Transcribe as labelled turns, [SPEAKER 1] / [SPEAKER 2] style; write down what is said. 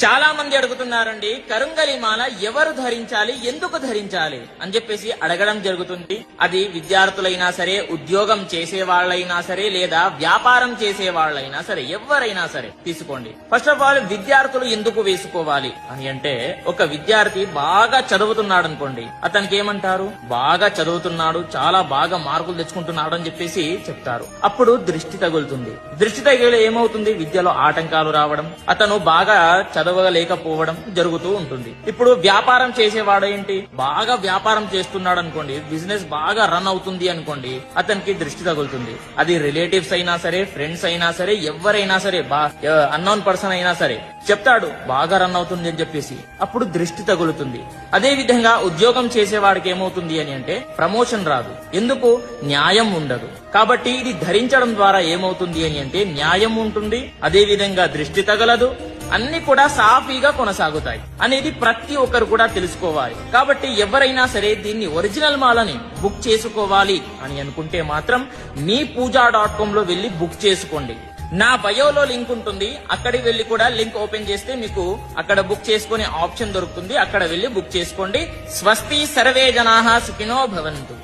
[SPEAKER 1] చాలా మంది అడుగుతున్నారండి, కరుంగలి మాల ఎవరు ధరించాలి, ఎందుకు ధరించాలి అని చెప్పేసి అడగడం జరుగుతుంది. అది విద్యార్థులైనా సరే, ఉద్యోగం చేసే వాళ్ళైనా సరే, లేదా వ్యాపారం చేసే వాళ్ళైనా సరే, ఎవరైనా సరే తీసుకోండి. ఫస్ట్ ఆఫ్ ఆల్ విద్యార్థులు ఎందుకు వేసుకోవాలి అని అంటే, ఒక విద్యార్థి బాగా చదువుతున్నాడు అనుకోండి, అతనికి ఏమంటారు, బాగా చదువుతున్నాడు, చాలా బాగా మార్కులు తెచ్చుకుంటున్నాడు అని చెప్పేసి చెప్తారు. అప్పుడు దృష్టి తగులుతుంది. దృష్టి తగిలి ఏమవుతుంది, విద్యలో ఆటంకాలు రావడం, అతను బాగా చదవలేకపోవడం జరుగుతూ ఉంటుంది. ఇప్పుడు వ్యాపారం చేసేవాడు ఏంటి, బాగా వ్యాపారం చేస్తున్నాడు అనుకోండి, బిజినెస్ బాగా రన్ అవుతుంది అనుకోండి, అతనికి దృష్టి తగులుతుంది. అది రిలేటివ్స్ అయినా సరే, ఫ్రెండ్స్ అయినా సరే, ఎవరైనా సరే, అన్నోన్ పర్సన్ అయినా సరే చెప్తాడు బాగా రన్ అవుతుంది అని చెప్పేసి, అప్పుడు దృష్టి తగులుతుంది. అదే విధంగా ఉద్యోగం చేసేవాడికి ఏమవుతుంది అని అంటే, ప్రమోషన్ రాదు. ఎందుకు, న్యాయం ఉండదు. కాబట్టి ఇది ధరించడం ద్వారా ఏమవుతుంది అని అంటే, న్యాయం ఉంటుంది, అదే విధంగా దృష్టి తగలదు, అన్ని కూడా సాఫీగా కొనసాగుతాయి అనేది ప్రతి ఒక్కరు కూడా తెలుసుకోవాలి. కాబట్టి ఎవరైనా సరే దీన్ని ఒరిజినల్ మాలని బుక్ చేసుకోవాలి అని అనుకుంటే మాత్రం మీ పూజా.com లో వెళ్లి బుక్ చేసుకోండి. నా బయోలో లింక్ ఉంటుంది, అక్కడికి వెళ్లి కూడా లింక్ ఓపెన్ చేస్తే మీకు అక్కడ బుక్ చేసుకునే ఆప్షన్ దొరుకుతుంది. అక్కడ వెళ్లి బుక్ చేసుకోండి. స్వస్తి సర్వే జనాః సుఖినో భవంతు.